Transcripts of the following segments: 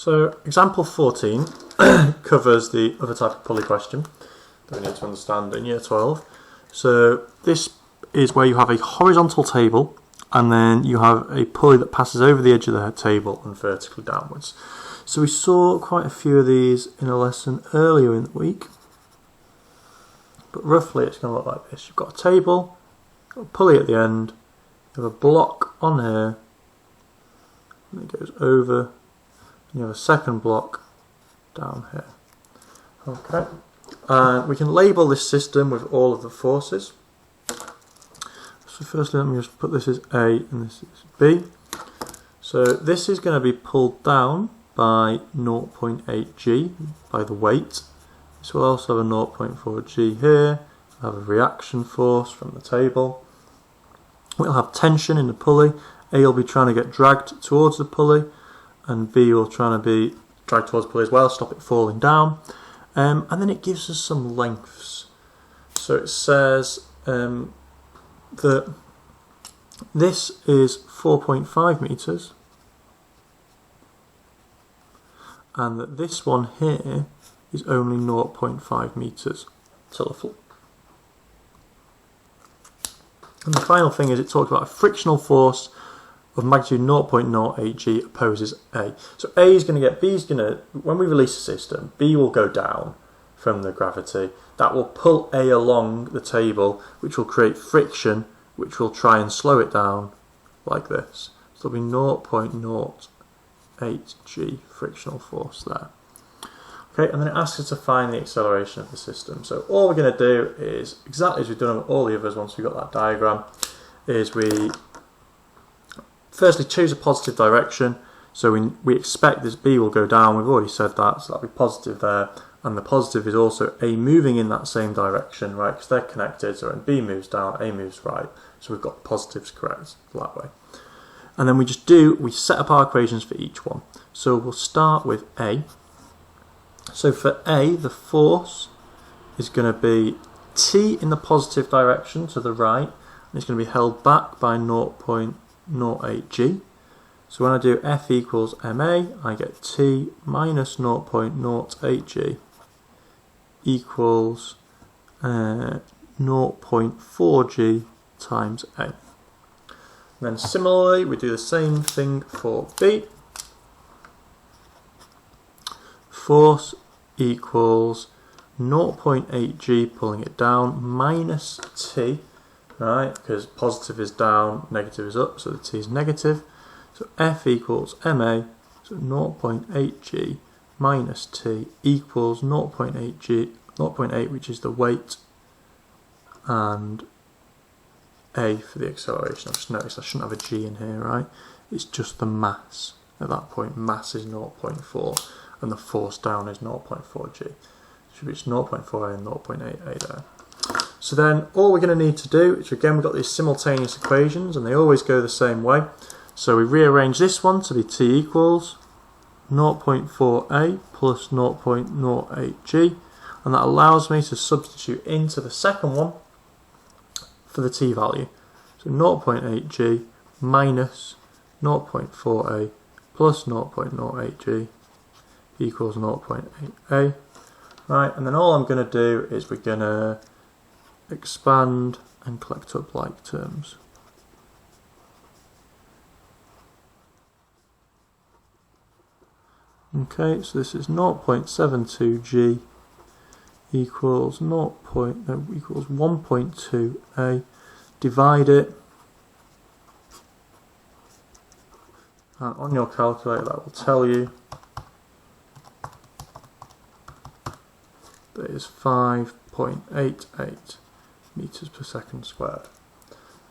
So example 14 covers the other type of pulley question that we need to understand in year 12. So this is where you have a horizontal table and then you have a pulley that passes over the edge of the table and vertically downwards. So we saw quite a few of these in a lesson earlier in the week, but roughly it's going to look like this. You've got a table, got a pulley at the end, you have a block on here, and it goes over, and you have a second block down here. Okay, we can label this system with all of the forces. So firstly, let me just put this as A and this is B. So this is going to be pulled down by 0.8 G by the weight. This will also have a 0.4 G here. We'll have a reaction force from the table. We'll have tension in the pulley. A will be trying to get dragged towards the pulley, and B will try to be dragged towards the pulley as well, stop it falling down. And then it gives us some lengths. So it says that this is 4.5 meters, and that this one here is only 0.5 meters to the floor. And the final thing is it talks about a frictional force of magnitude 0.08 G opposes A. So A is going to get, B is going to, when we release the system, B will go down from the gravity. That will pull A along the table, which will create friction, which will try and slow it down like this. So there'll be 0.08 G frictional force there. Okay, and then it asks us to find the acceleration of the system. So all we're going to do is, exactly as we've done with all the others once we've got that diagram, is we firstly choose a positive direction. So we expect this B will go down, we've already said that, so that'll be positive there. And the positive is also A moving in that same direction, right, because they're connected. So when B moves down, A moves right. So we've got positives correct that way. And then we set up our equations for each one. So we'll start with A. So for A, the force is going to be T in the positive direction to the right, and it's going to be held back by 0.08 G. So when I do F equals MA, I get T minus 0.08 G equals 0.4 G times A. And then similarly, we do the same thing for B. Force equals 0.8 G pulling it down minus T, right, because positive is down, negative is up, so the T is negative. So F equals MA, so 0.8 G minus T equals 0.8 G, 0.8 which is the weight, and A for the acceleration. I've just noticed I shouldn't have a G in here, right? It's just the mass. At that point, mass is 0.4. and the force down is 0.4 G. Should be 0.4A and 0.8A there. So then all we're going to need to do is, again, we've got these simultaneous equations and they always go the same way. So we rearrange this one to be T equals 0.4A plus 0.08 G, and that allows me to substitute into the second one for the T value. So 0.8 G minus 0.4A plus 0.08 G equals 0.8A, right, and then all I'm going to do is we're going to expand and collect up like terms. Okay, so this is 0.72 G equals 1.2A, divide it, and on your calculator that will tell you that is 5.88 meters per second squared.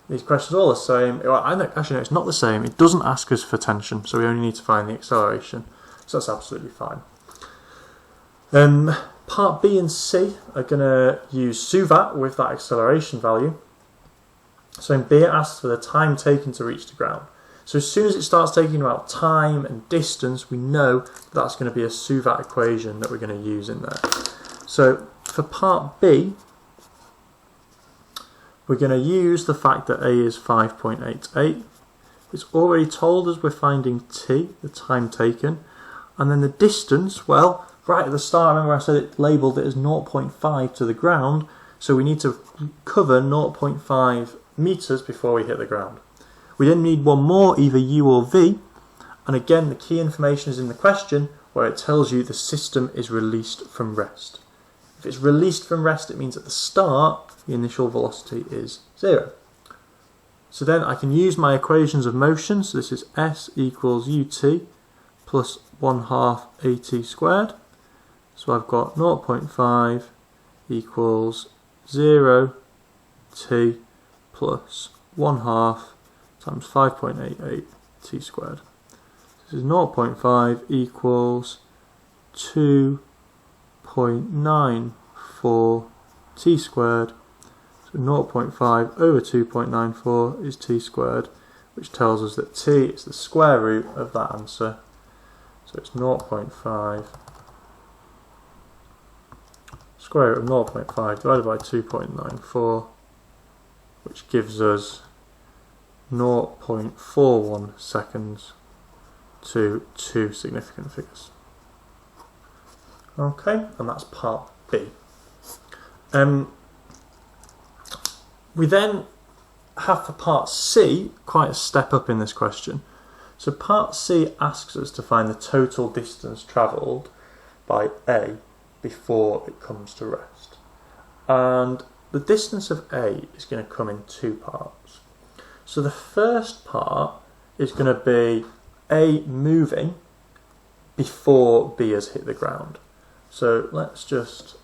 These questions are all the same. Well, actually, no, it's not the same. It doesn't ask us for tension, so we only need to find the acceleration. So that's absolutely fine. Part B and C are going to use SUVAT with that acceleration value. So in B it asks for the time taken to reach the ground. So as soon as it starts talking about time and distance, we know that's going to be a SUVAT equation that we're going to use in there. So for part B, we're going to use the fact that A is 5.88. It's already told us we're finding T, the time taken, And then the distance, well, right at the start, remember I said it labelled it as 0.5 to the ground, so we need to cover 0.5 metres before we hit the ground. We then need one more, either U or V, and again the key information is in the question where it tells you the system is released from rest. If it's released from rest, it means at the start the initial velocity is 0. So then I can use my equations of motion, so this is S equals ut plus 1/2 at squared. So I've got 0.5 equals 0t plus 1/2 times 5.88 t squared. This is 0.5 equals 2.94 t squared. So 0.5 over 2.94 is t squared, which tells us that t is the square root of that answer. So it's 0.5 square root of 0.5 divided by 2.94, which gives us 0.41 seconds to 2 significant figures. Okay, and that's part B. We then have for part C quite a step up in this question. So part C asks us to find the total distance travelled by A before it comes to rest. And the distance of A is going to come in two parts. So the first part is going to be A moving before B has hit the ground. So let's just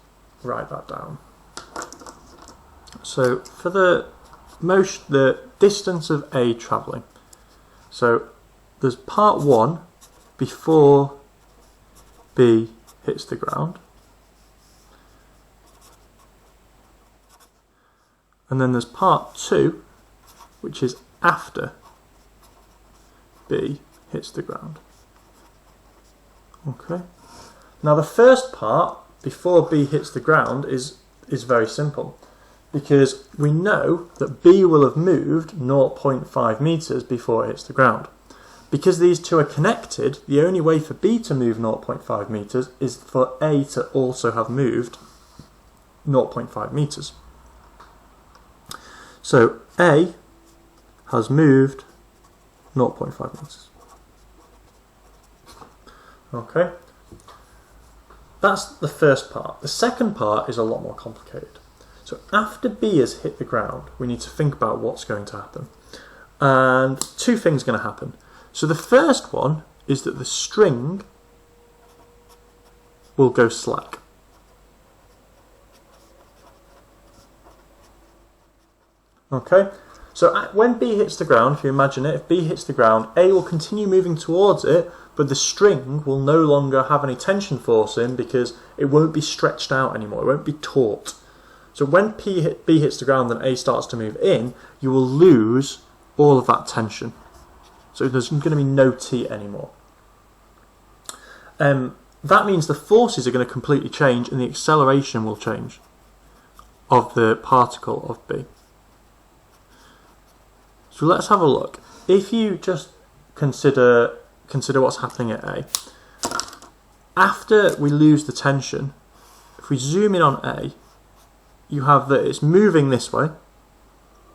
write that down. So for the distance of A travelling, so there's part 1 before B hits the ground, and then there's part 2 which is after B hits the ground. Okay. Now the first part before B hits the ground is very simple, because we know that B will have moved 0.5 metres before it hits the ground. Because these two are connected, the only way for B to move 0.5 metres is for A to also have moved 0.5 metres. So A has moved 0.5 metres. Okay, that's the first part. The second part is a lot more complicated. So after B has hit the ground, we need to think about what's going to happen. And two things are going to happen. So the first one is that the string will go slack. Okay, so when B hits the ground, if you imagine it, if B hits the ground, A will continue moving towards it, but the string will no longer have any tension force in because it won't be stretched out anymore, it won't be taut. So when B hits the ground and A starts to move in, you will lose all of that tension. So there's going to be no T anymore. That means the forces are going to completely change and the acceleration will change of the particle of B. So let's have a look. If you just consider what's happening at A. After we lose the tension, if we zoom in on A, you have that it's moving this way,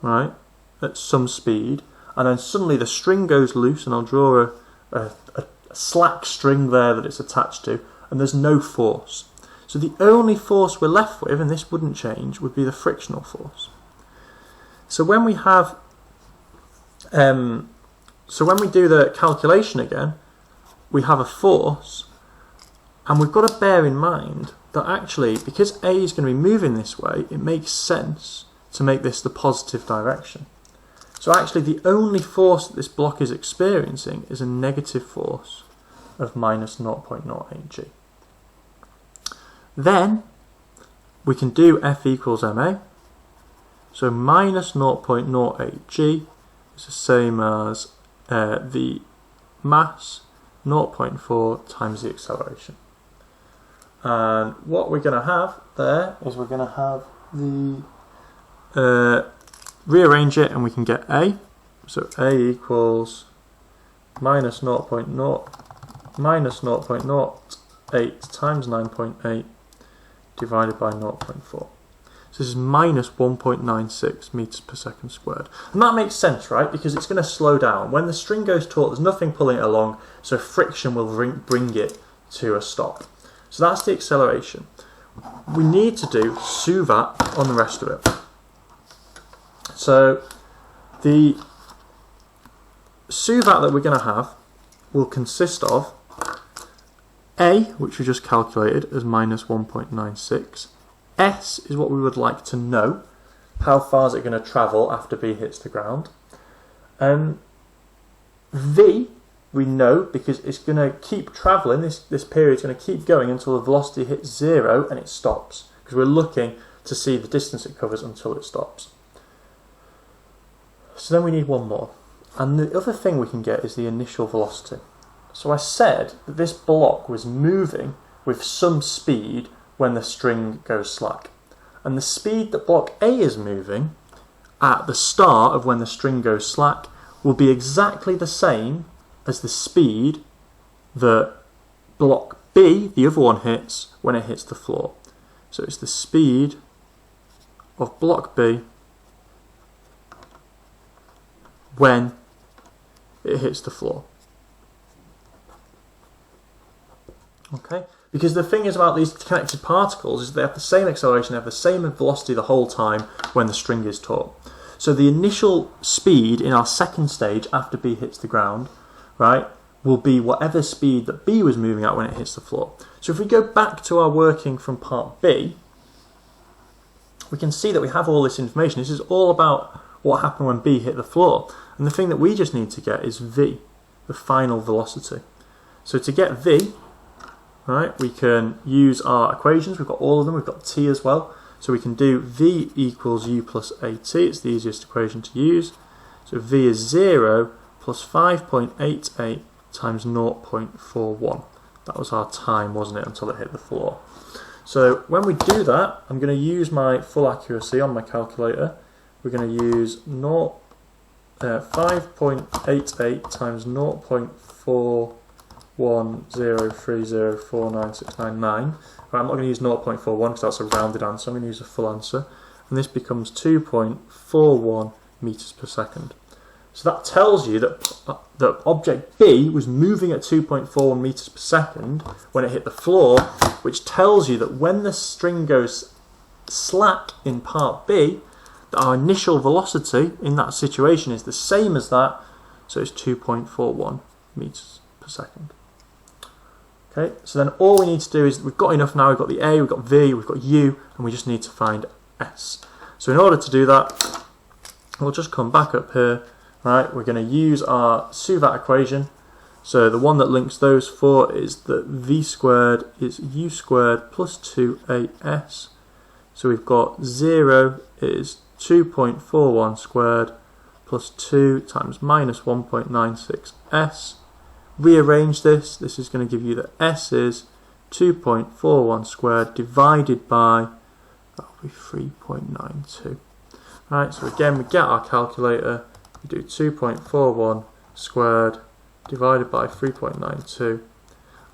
right, at some speed, and then suddenly the string goes loose, and I'll draw a slack string there that it's attached to, and there's no force. So the only force we're left with, and this wouldn't change, would be the frictional force. So when we have so when we do the calculation again, we have a force, and we've got to bear in mind that actually, because A is going to be moving this way, it makes sense to make this the positive direction. So actually the only force that this block is experiencing is a negative force of minus 0.08 g. Then we can do F equals ma. So minus 0.08 g is the same as the mass 0.4 times the acceleration. And what we're going to have there is we're going to have the rearrange it and we can get A. So A equals minus 0.08 minus 0.08 times 9.8 divided by 0.4. So this is minus 1.96 meters per second squared. And that makes sense, right? Because it's going to slow down. When the string goes taut, there's nothing pulling it along, so friction will bring it to a stop. So that's the acceleration. We need to do suvat on the rest of it. So the suvat that we're going to have will consist of A, which we just calculated as minus 1.96. S is what we would like to know. How far is it going to travel after B hits the ground? V, we know because it's going to keep travelling, this period is going to keep going until the velocity hits 0 and it stops. Because we're looking to see the distance it covers until it stops. So then we need one more. And the other thing we can get is the initial velocity. So I said that this block was moving with some speed when the string goes slack. And the speed that block A is moving at the start of when the string goes slack will be exactly the same as the speed that block B, the other one, hits when it hits the floor. So it's the speed of block B when it hits the floor. Okay? Because the thing is about these connected particles is they have the same acceleration, they have the same velocity the whole time when the string is taut. So the initial speed in our second stage after B hits the ground, right, will be whatever speed that B was moving at when it hits the floor. So if we go back to our working from part B, we can see that we have all this information. This is all about what happened when B hit the floor. And the thing that we just need to get is V, the final velocity. So to get V, right, we can use our equations. We've got all of them. We've got T as well. So we can do V equals U plus AT. It's the easiest equation to use. So V is 0 plus 5.88 times 0.41. That was our time, wasn't it, until it hit the floor. So when we do that, I'm going to use my full accuracy on my calculator. We're going to use 5.88 times 0.4103049699. Right, I'm not going to use 0.41 because that's a rounded answer. I'm going to use a full answer. And this becomes 2.41 meters per second. So that tells you that object B was moving at 2.41 meters per second when it hit the floor, which tells you that when the string goes slack in part B, that our initial velocity in that situation is the same as that, so it's 2.41 meters per second. Okay, so then all we need to do is, we've got enough now, we've got the A, we've got V, we've got U, and we just need to find S. So in order to do that, we'll just come back up here, right, we're going to use our suvat equation. So the one that links those four is that V squared is U squared plus 2AS. So we've got 0 is 2.41 squared plus 2 times minus 1.96S. Rearrange this. This is going to give you that S is 2.41 squared divided by, that will be 3.92. Right, so again we get our calculator, we do 2.41 squared divided by 3.92,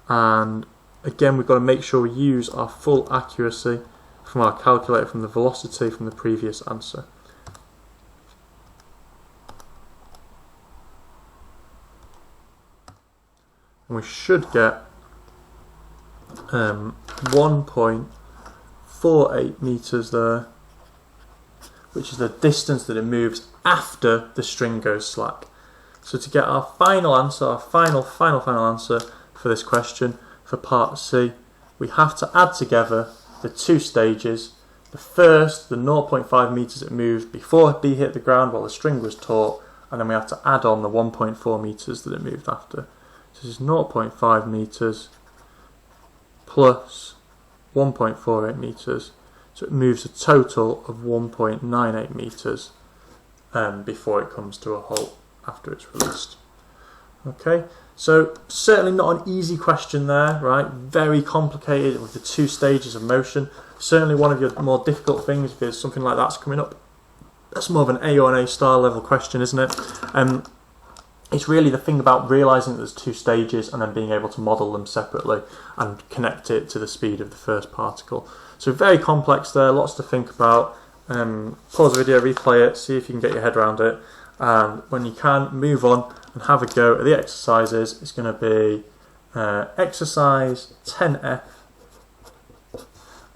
and again we've got to make sure we use our full accuracy from our calculator from the velocity from the previous answer. And we should get 1.48 meters there, which is the distance that it moves after the string goes slack. So to get our final answer, our final answer for this question, for part C, we have to add together the two stages. The first, the 0.5 meters it moved before B hit the ground while the string was taut, and then we have to add on the 1.4 meters that it moved after. So this is 0.5 meters plus 1.48 meters. So it moves a total of 1.98 meters before it comes to a halt after it's released. Okay, so certainly not an easy question there, right? Very complicated with the two stages of motion. Certainly one of your more difficult things, because something like that's coming up. That's more of an A or an A star level question, isn't it? it's really the thing about realising that there's two stages and then being able to model them separately and connect it to the speed of the first particle. So very complex there, lots to think about. Pause the video, replay it, see if you can get your head around it, and when you can, move on and have a go at the exercises. It's going to be exercise 10F,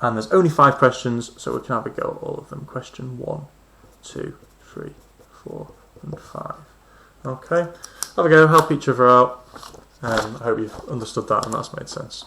and there's only 5 questions, so we can have a go at all of them. Question 1, 2, 3, 4 and 5. Okay, have a go, help each other out. I hope you've understood that and that's made sense.